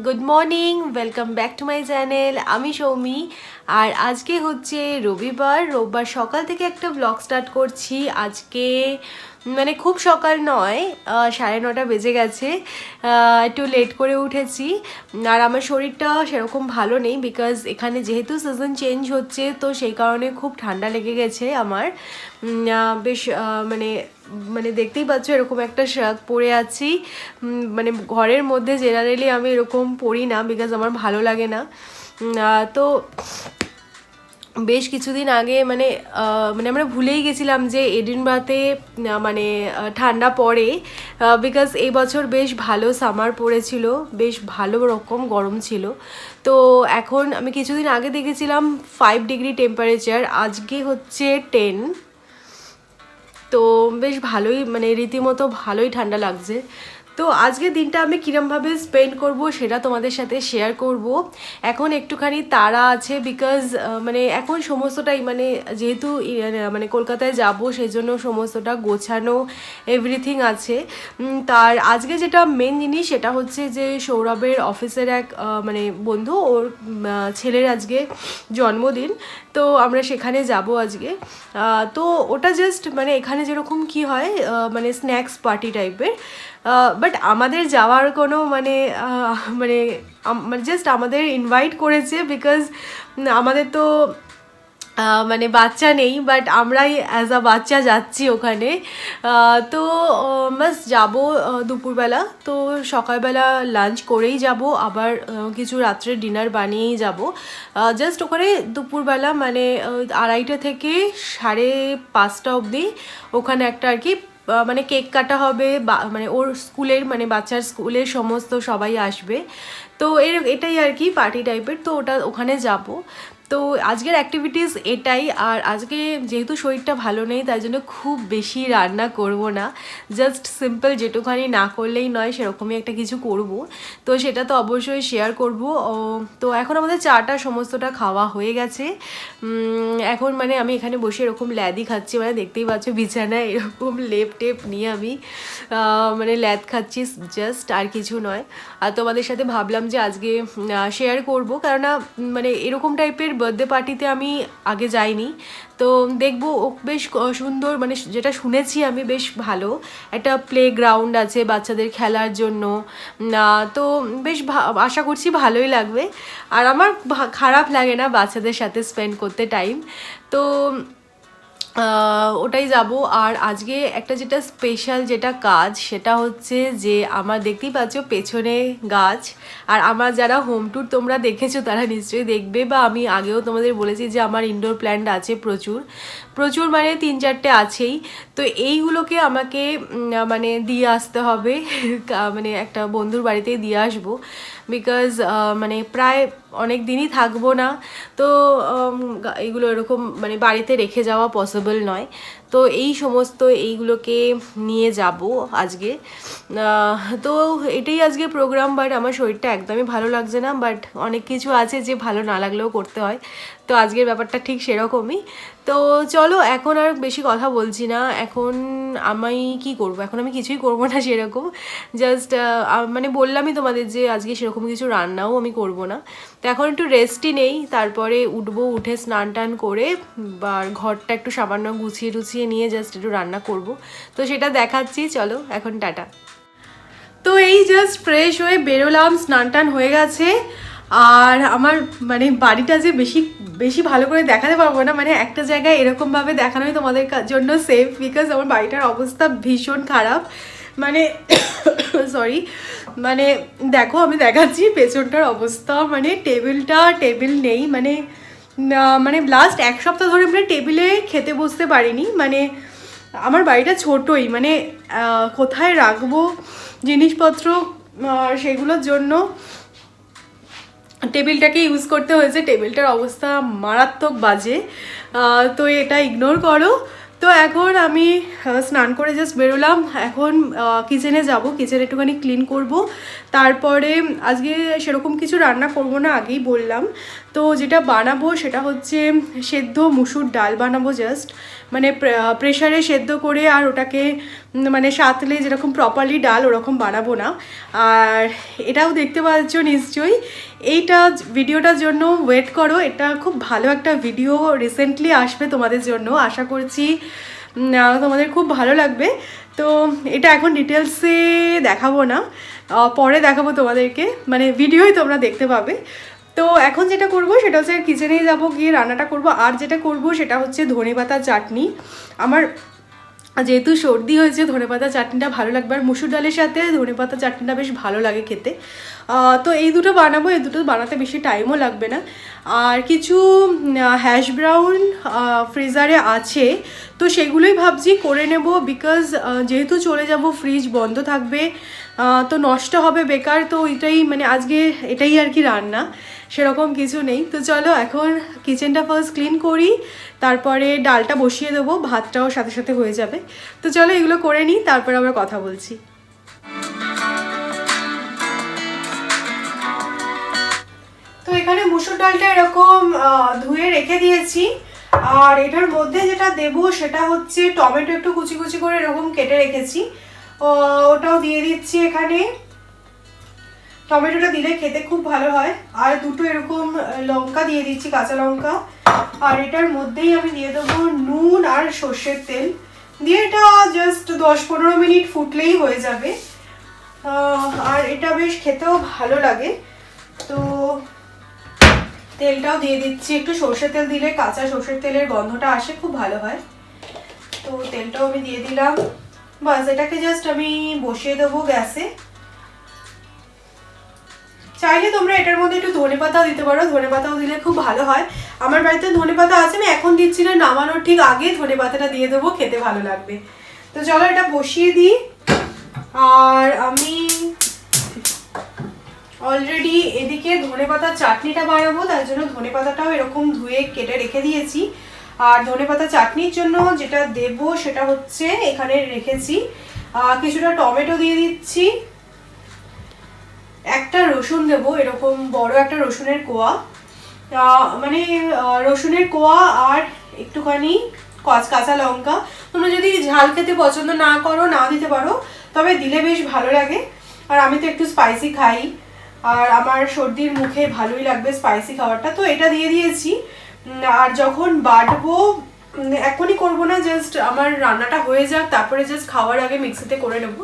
Good morning, welcome back to my channel. আমি সৌমি। আর আজকে হচ্ছে রোববার সকাল থেকে একটা ব্লগ স্টার্ট করছি। আজকে মানে খুব সকাল নয়, 9:30 বেজে গেছে। একটু লেট করে উঠেছি। আর আমার শরীরটা সেরকম ভালো নেই, বিকজ এখানে যেহেতু সিজন চেঞ্জ হচ্ছে, তো সেই কারণে খুব ঠান্ডা লেগে গেছে আমার। বেশ মানে মানে দেখতেই পাচ্ছ এরকম একটা শার্ট পরে আছি। মানে ঘরের মধ্যে জেনারেলি আমি এরকম পরি না, বিকজ আমার ভালো লাগে না। তো বেশ কিছুদিন আগে মানে আমরা ভুলেই গেছিলাম যে এডিনবারাতে মানে ঠান্ডা পড়ে, বিকজ এই বছর বেশ ভালো সামার পড়েছিল, বেশ ভালো রকম গরম ছিল। তো এখন আমি কিছুদিন আগে দেখেছিলাম 5 ডিগ্রি টেম্পারেচার, আজকে হচ্ছে 10। তো বেশ ভালোই, মানে রীতিমতো ভালোই ঠান্ডা লাগছে। তো আজকের দিনটা আমি কীরমভাবে স্পেন্ড করব সেটা তোমাদের সাথে শেয়ার করব। এখন একটুখানি তাড়া আছে, বিকজ মানে এখন সমস্তটাই মানে যেহেতু মানে কলকাতায় যাব, সেই জন্য সমস্তটা গোছানো এভরিথিং আছে। তার আজকে যেটা মেন জিনিস সেটা হচ্ছে যে সৌরভের অফিসের এক মানে বন্ধু, ওর ছেলের আজকে জন্মদিন। তো আমরা সেখানে যাব আজকে। তো ওটা জাস্ট মানে এখানে যেরকম কি হয়, মানে স্ন্যাক্স পার্টি টাইপের। বাট আমাদের যাওয়ার কোনো মানে জাস্ট আমাদের ইনভাইট করেছে, বিকজ আমাদের তো মানে বাচ্চা নেই, বাট আমরাই অ্যাজ আ বাচ্চা যাচ্ছি ওখানে। তো বাস যাবো দুপুরবেলা। তো সকালবেলা লাঞ্চ করেই যাব, আবার কিছু রাত্রে ডিনার বানিয়েই যাব। জাস্ট ওখানে দুপুরবেলা মানে 2:30 থেকে 5:30 অবধি ওখানে একটা আর কি মানে কেক কাটা হবে, মানে ওর স্কুলের মানে বাচ্চার স্কুলের সমস্ত সবাই আসবে। তো এটাই আর কি পার্টি টাইপের। তো ওখানে যাব। তো আজকের অ্যাক্টিভিটিস এটাই। আর আজকে যেহেতু শরীরটা ভালো নেই, তাই জন্য খুব বেশি রান্না করব না, জাস্ট সিম্পল যেটুখানি না করলেই নয় সেরকমই একটা কিছু করব। তো সেটা তো অবশ্যই শেয়ার করব। তো এখন আমাদের চাটা সমস্তটা খাওয়া হয়ে গেছে। এখন মানে আমি এখানে বসে এরকম ল্যাদি খাচ্ছি, মানে দেখতেই পাচ্ছ বিছানায় এরকম লেপ টেপ নিয়ে আমি মানে ল্যাদ খাচ্ছি, জাস্ট আর কিছু নয়। আর তোমাদের সাথে ভাবলাম যে আজকে শেয়ার করব, কেননা মানে এরকম টাইপের বার্থডে পার্টিতে আমি আগে যাইনি। তো দেখবো ও বেশ সুন্দর, মানে যেটা শুনেছি আমি বেশ ভালো একটা প্লে গ্রাউন্ড আছে বাচ্চাদের খেলার জন্য। তো বেশ আশা করছি ভালোই লাগবে। আর আমার খারাপ লাগে না বাচ্চাদের সাথে স্পেন্ড করতে টাইম। তো ওটাই যাব। আর আজকে একটা যেটা স্পেশাল যেটা কাজ সেটা হচ্ছে যে আমার দেখতেই পাচ্ছ পেছনে গাছ। আর আমার যারা হোম ট্যুর তোমরা দেখেছো তারা নিশ্চয়ই দেখবে, বা আমি আগেও তোমাদের বলেছি যে আমার ইনডোর প্ল্যান্ট আছে প্রচুর প্রচুর, মানে 3-4টে আছেই। তো এইগুলোকে আমাকে মানে দিয়ে আসতে হবে মানে একটা বন্ধুর বাড়িতেই দিয়ে আসবো, বিকজ মানে প্রায় অনেক দিনই থাকবো না। তো এইগুলো এরকম মানে বাড়িতে রেখে যাওয়া পসিবল নয়। তো এই সমস্ত এইগুলোকে নিয়ে যাব আজকে। তো এটাই আজকে প্রোগ্রাম। বাট আমার শরীরটা একদমই ভালো লাগছে না, বাট অনেক কিছু আছে যে ভালো না লাগলেও করতে হয়। তো আজকের ব্যাপারটা ঠিক সেরকমই। তো চলো, এখন আর বেশি কথা বলছি না। এখন আমি কি করব, এখন আমি কিছুই করব না সেরকম। জাস্ট মানে বললামই তোমাদের যে আজকে সেরকম কিছু রান্নাও আমি করব না। তো এখন একটু রেস্টই নেই, তারপরে উঠবো, উঠে স্নান টান করে বা ঘরটা একটু সামান্য গুছিয়ে টুছিয়ে নিয়ে জাস্ট একটু রান্না করব। তো সেটা দেখাচ্ছি, চলো এখন টাটা। তো এই জাস্ট ফ্রেশ হয়ে বেরোলাম, স্নান টান হয়ে গেছে। আর আমার মানে বাড়িটা যে বেশি বেশি ভালো করে দেখাতে পারবো না, মানে একটা জায়গায় এরকমভাবে দেখানোই তোমাদের জন্য সেফ, বিকজ আমার বাড়িটার অবস্থা ভীষণ খারাপ। মানে সরি, মানে দেখো আমি দেখাচ্ছি পেছনটার অবস্থা। মানে টেবিল নেই, মানে মানে লাস্ট 1 সপ্তাহ ধরে মানে টেবিলে খেতে বসতে পারিনি। মানে আমার বাড়িটা ছোটোই, মানে কোথায় রাখবো জিনিসপত্র সেগুলোর জন্য টেবিলটাকে ইউজ করতে হয়েছে। টেবিলটার অবস্থা মারাত্মক বাজে, তো এটা ইগনোর করো। তো এখন আমি স্নান করে জাস্ট বেরোলাম, এখন কিচেনে যাব, কিচেন একটুখানি ক্লিন করব। তারপরে আজকে সেরকম কিছু রান্না করব না, আগেই বললাম। তো যেটা বানাবো সেটা হচ্ছে সেদ্ধ মুসুর ডাল বানাবো জাস্ট, মানে প্রেশারে সেদ্ধ করে আর ওটাকে মানে সাঁতলে যেরকম প্রপারলি ডাল ওরকম বানাবো না। আর এটাও দেখতে পাচ্ছ নিশ্চয়ই, এইটা ভিডিওটার জন্য ওয়েট করো, এটা খুব ভালো একটা ভিডিও রিসেন্টলি আসবে তোমাদের জন্য, আশা করছি তোমাদের খুব ভালো লাগবে। তো এটা এখন ডিটেলসে দেখাবো না, পরে দেখাবো তোমাদেরকে, মানে ভিডিওই তোমরা দেখতে পাবে। তো এখন যেটা করব সেটা হচ্ছে কিচেনেই যাবো, গিয়ে রান্নাটা করব। আর যেটা করব সেটা হচ্ছে ধনেপাতার চাটনি। আমার যেহেতু সর্দি হয়েছে, ধনেপাতা চাটনিটা ভালো লাগবে, আর মুসুর ডালের সাথে ধনেপাতা চাটনিটা বেশ ভালো লাগে খেতে। তো এই দুটো বানাবো, এই দুটো বানাতে বেশি টাইমও লাগবে না। আর কিছু হ্যাশ ব্রাউন ফ্রিজারে আছে, তো সেগুলোই ভাবছি করে নেব, বিকজ যেহেতু চলে যাব ফ্রিজ বন্ধ থাকবে, তো নষ্ট হবে বেকার। তো এটাই মানে আজকে এটাই আর কি রান্না, সেরকম কিছু নেই। তো চলো এখন কিচেনটা ফার্স্ট ক্লিন করি, তারপরে ডালটা বসিয়ে দেবো, ভাতটাও সাথে সাথে হয়ে যাবে। তো চলো এগুলো করে নিই, তারপরে আবার কথা বলছি। তো এখানে মুসুর ডালটা এরকম ধুয়ে রেখে দিয়েছি। আর এটার মধ্যে যেটা দেবো সেটা হচ্ছে টমেটো একটু কুচি কুচি করে এরকম কেটে রেখেছি, ওটাও দিয়ে দিচ্ছি এখানে। টমেটোটা দিলে খেতে খুব ভালো হয়। আর দুটো এরকম লঙ্কা দিয়ে দিচ্ছি, কাঁচা লঙ্কা। আর এটার মধ্যেই আমি দিয়ে দেবো নুন আর সর্ষের তেল দিয়ে, এটা জাস্ট 10-15 মিনিট ফুটলেই হয়ে যাবে। আর এটা বেশ খেতেও ভালো লাগে। তো তেলটাও দিয়ে দিচ্ছি, একটু সর্ষের তেল দিলে কাঁচা সর্ষের তেলের গন্ধটা আসে, খুব ভালো হয়। তো তেলটাও আমি দিয়ে দিলাম, বাস এটাকে জাস্ট আমি বসিয়ে দেবো গ্যাসে। চাইলে তোমরা এটার মধ্যে একটু ধনেপাতা দিতে পারো, ধনেপাতাও দিলে খুব ভালো হয়। আমার বাড়িতে ধনেপাতা আছে, আমি এখন দিচ্ছি না, নামানোর ঠিক আগে ধনেপাতাটা দিয়ে দেবো, খেতে ভালো লাগবে। তো চলো এটা বসিয়ে দিই। আর আমি অলরেডি এদিকে ধনেপাতার চাটনিটা বানাবো, তার জন্য ধনেপাতাটাও এরকম ধুয়ে কেটে রেখে দিয়েছি। আর ধনেপাতা চাটনির জন্য যেটা দেব সেটা হচ্ছে এখানে রেখেছি কিছুটা টমেটো দিয়ে দিচ্ছি, একটা রসুন দেবো, এরকম বড় একটা রসুনের কোয়া, মানে রসুনের কোয়া, আর একটুখানি কাঁচা লঙ্কা। তোমরা যদি ঝাল খেতে পছন্দ না করো না দিতে পারো, তবে দিলে বেশ ভালো লাগে। আর আমি তো একটু স্পাইসি খাই, আর আমার সর্দির মুখে ভালোই লাগবে স্পাইসি খাবারটা, তো এটা দিয়ে দিয়েছি। আর যখন বাটবো এখনই করবো না, জাস্ট আমার রান্নাটা হয়ে যাক, তারপরে জাস্ট খাওয়ার আগে মিক্সিতে করে নেবো।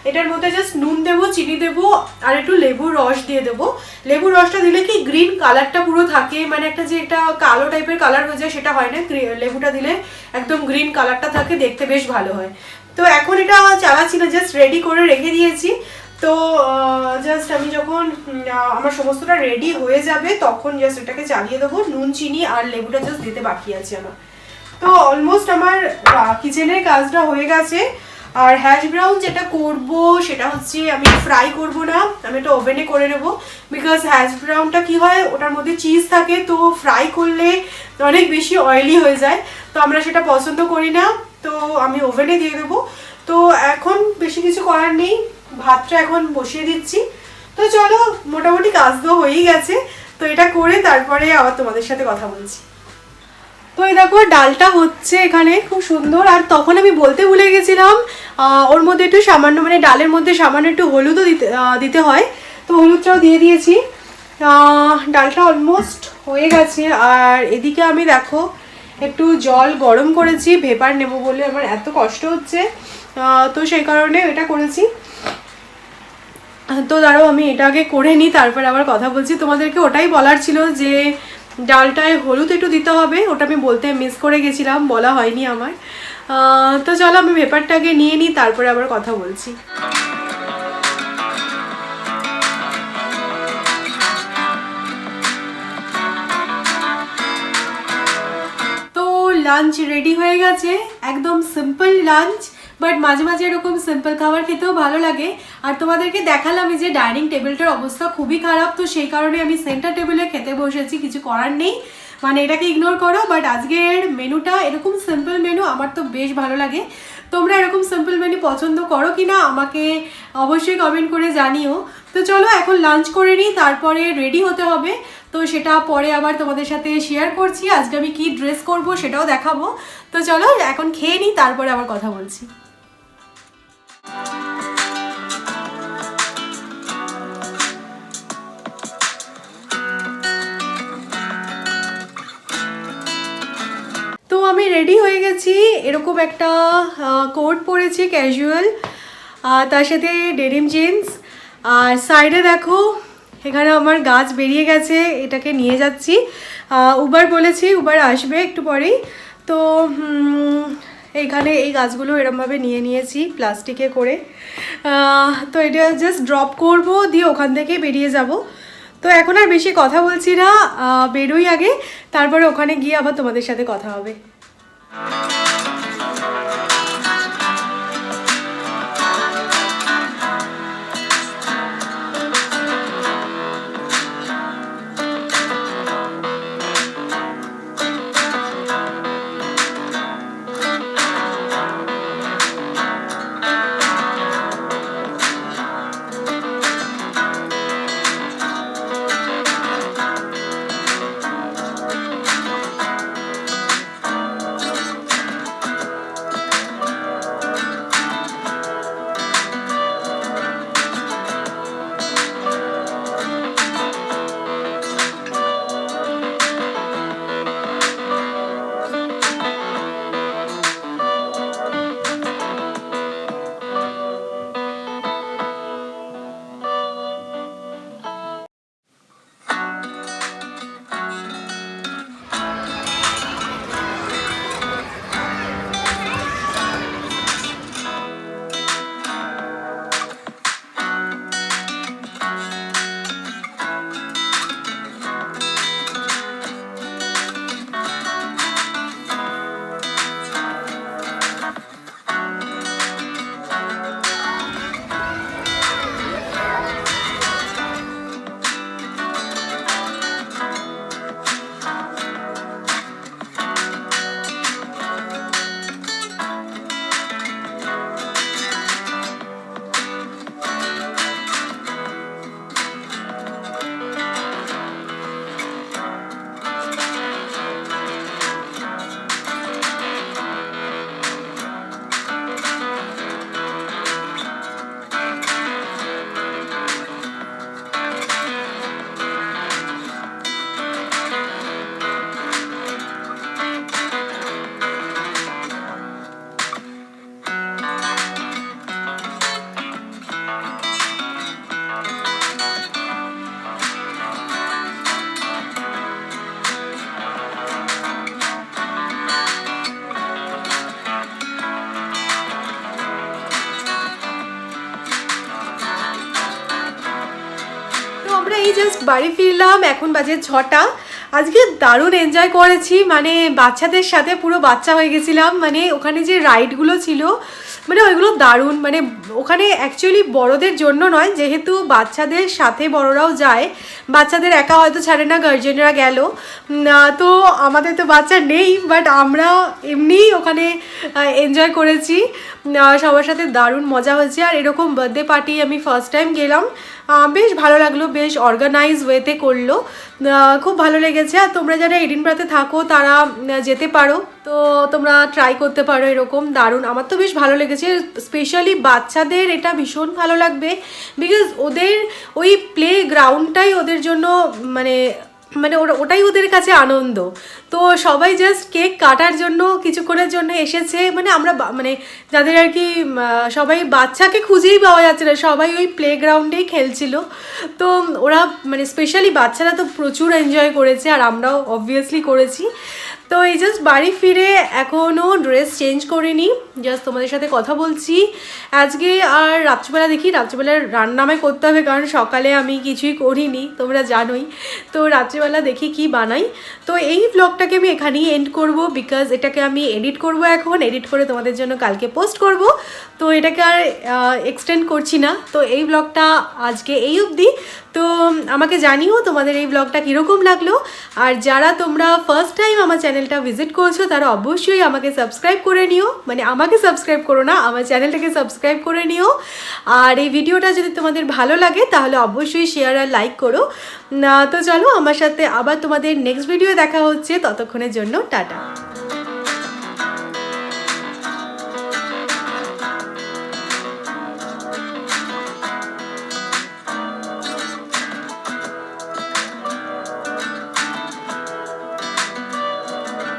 এটার মধ্যে জাস্ট নুন দেবো, চিনি দেবো, আর একটু লেবুর রস দিয়ে দেবো। লেবুর রসটা দিলে কি গ্রিন কালারটা পুরো থাকে, মানে একটা যে একটা কালো টাইপের কালার হয়ে যায় সেটা হয় না, লেবুটা দিলে একদম গ্রিন কালারটা থাকে, দেখতে বেশ ভালো হয়। তো এখন এটা চালাচ্ছি না, জাস্ট রেডি করে রেখে দিয়েছি। তো জাস্ট আমি যখন আমার সমস্তটা রেডি হয়ে যাবে তখন জাস্ট এটাকে চালিয়ে দেবো, নুন চিনি আর লেবুটা জাস্ট দিতে বাকি আছে আমার। তো অলমোস্ট আমার কিচেনের কাজটা হয়ে গেছে। আর হ্যাশ ব্রাউন যেটা করব সেটা হচ্ছে আমি ফ্রাই করব না, আমি এটা ওভেনে করে নেব, বিকজ হ্যাশ ব্রাউনটা কি হয় ওটার মধ্যে চিজ থাকে, তো ফ্রাই করলে অনেক বেশি অয়েলি হয়ে যায়, তো আমরা সেটা পছন্দ করি না, তো আমি ওভেনে দিয়ে দেবো। তো এখন বেশি কিছু করার নেই, ভাতটা এখন বসিয়ে দিচ্ছি। তো চলো মোটামুটি কাজ তো হয়েই গেছে, তো এটা করে তারপরে আবার তোমাদের সাথে কথা বলছি। তো এই দেখো ডালটা হচ্ছে এখানে খুব সুন্দর। আর তখন আমি বলতে ভুলে গেছিলাম, ওর মধ্যে একটু সামান্য, মানে ডালের মধ্যে সামান্য একটু হলুদও দিতে হয়, তো হলুদটাও দিয়ে দিয়েছি। ডালটা অলমোস্ট হয়ে গেছে। আর এদিকে আমি দেখো একটু জল গরম করেছি, ভেপার নেব বলে, আমার এত কষ্ট হচ্ছে, তো সেই কারণে এটা করেছি। তো দাঁড়াও আমি এটা আগে করে নিই, তারপর আবার কথা বলছি। তোমাদেরকে ওটাই বলার ছিল যে ডালটায় হলুদ একটু দিতে হবে, ওটা আমি বলতে মিস করে গেছিলাম, বলা হয়নি আমার। তো চলো আমি ভেপারটাকে নিয়ে নিই, তারপরে আবার কথা বলছি। তো লাঞ্চ রেডি হয়ে গেছে, একদম সিম্পল লাঞ্চ, বাট মাঝে মাঝে এরকম সিম্পল খাবার খেতেও ভালো লাগে। আর তোমাদেরকে দেখালাম যে ডাইনিং টেবিলটার অবস্থা খুবই খারাপ, তো সেই কারণে আমি সেন্টার টেবিলে খেতে বসেছি, কিছু করার নেই, মানে এটাকে ইগনোর করো। বাট আজকের মেনুটা এরকম সিম্পল মেনু, আমার তো বেশ ভালো লাগে। তোমরা এরকম সিম্পল মেনু পছন্দ করো কি না আমাকে অবশ্যই কমেন্ট করে জানিও। তো চলো এখন লাঞ্চ করে নিই, তারপরে রেডি হতে হবে। তো সেটা পরে আবার তোমাদের সাথে শেয়ার করছি। আজকে আমি কি ড্রেস করব সেটাও দেখাবো। তো চলো এখন খেয়ে নিই, তারপরে আবার কথা বলছি। তো আমি রেডি হয়ে গেছি, এরকম একটা কোট পরেছি ক্যাজুয়াল, তার সাথে ডেনিম জিন্স। আর সাইডে দেখো এখানে আমার গাছ বেরিয়ে গেছে, এটাকে নিয়ে যাচ্ছি। উবার বলেছি, উবার আসবে একটু পরেই। তো এইখানে এই গাছগুলো এরমভাবে নিয়ে নিয়েছি প্লাস্টিকে করে। তো এটা জাস্ট ড্রপ করব, দিয়ে ওখান থেকে বেরিয়ে যাব। তো এখন আর বেশি কথা বলছি না, বেরোই আগে, তারপরে ওখানে গিয়ে আবার তোমাদের সাথে কথা হবে। আমরা এই জাস্ট বাড়ি ফিরলাম, এখন বাজে 6টা। আজকে দারুণ এনজয় করেছি, মানে বাচ্চাদের সাথে পুরো বাচ্চা হয়ে গেছিলাম। মানে ওখানে যে রাইডগুলো ছিল মানে ওইগুলো দারুণ, মানে ওখানে অ্যাকচুয়ালি বড়দের জন্য নয়, যেহেতু বাচ্চাদের সাথে বড়রাও যায়, বাচ্চাদের একা হয়তো ছাড়ে না, গার্জেনরা গেল। তো আমাদের তো বাচ্চা নেই, বাট আমরা এমনিই ওখানে এনজয় করেছি, সবার সাথে দারুণ মজা হয়েছে। আর এরকম বার্থডে পার্টি আমি ফার্স্ট টাইম গেলাম, বেশ ভালো লাগলো, বেশ অর্গানাইজ ওয়েতে করলো, খুব ভালো লেগেছে। আর তোমরা যারা এডিনবরাতে থাকো তারা যেতে পারো, তো তোমরা ট্রাই করতে পারো, এরকম দারুণ। আমার তো বেশ ভালো লেগেছে, স্পেশালি বাচ্চাদের এটা ভীষণ ভালো লাগবে, বিকজ ওদের ওই প্লে গ্রাউন্ডটাই ওদের জন্য মানে মানে ওটাই ওদের কাছে আনন্দ। তো সবাই জাস্ট কেক কাটার জন্য কিছুক্ষণের জন্য এসেছে, মানে আমরা মানে যাদের আর কি সবাই বাচ্চাকে খুঁজেই পাওয়া যাচ্ছে না, সবাই ওই প্লে গ্রাউন্ডেই খেলছিল। তো ওরা মানে স্পেশালি বাচ্চারা তো প্রচুর এনজয় করেছে, আর আমরাও অবভিয়াসলি করেছি। তো এই জাস্ট বাড়ি ফিরে এখনও ড্রেস চেঞ্জ করিনি, জাস্ট তোমাদের সাথে কথা বলছি আজকে। আর রাত্রিবেলা দেখি, রাত্রিবেলা রান্না আমায় করতে হবে, কারণ সকালে আমি কিছুই করিনি, তোমরা জানোই। তো রাত্রিবেলা দেখি কি বানাই। তো এই ব্লগটাকে আমি এখানেই এন্ড করব, বিকজ এটাকে আমি এডিট করব, এখন এডিট করে তোমাদের জন্য কালকে পোস্ট করব। তো এটাকে আর এক্সটেন্ড করছি না। তো এই ব্লগটা আজকে এই অবধি। তো আমাকে জানিও তোমাদের এই ব্লগটা কীরকম লাগলো। আর যারা তোমরা ফার্স্ট টাইম আমার চ্যানেলটা ভিজিট করছো তারা অবশ্যই আমাকে সাবস্ক্রাইব করে নিও, মানে আমাকে সাবস্ক্রাইব করো না, আমার চ্যানেলটাকে সাবস্ক্রাইব করে নিও। আর এই ভিডিওটা যদি তোমাদের ভালো লাগে তাহলে অবশ্যই শেয়ার আর লাইক করো। তো চলো আমার সাথে আবার তোমাদের নেক্সট ভিডিও দেখা হচ্ছে, ততক্ষণের জন্য টাটা।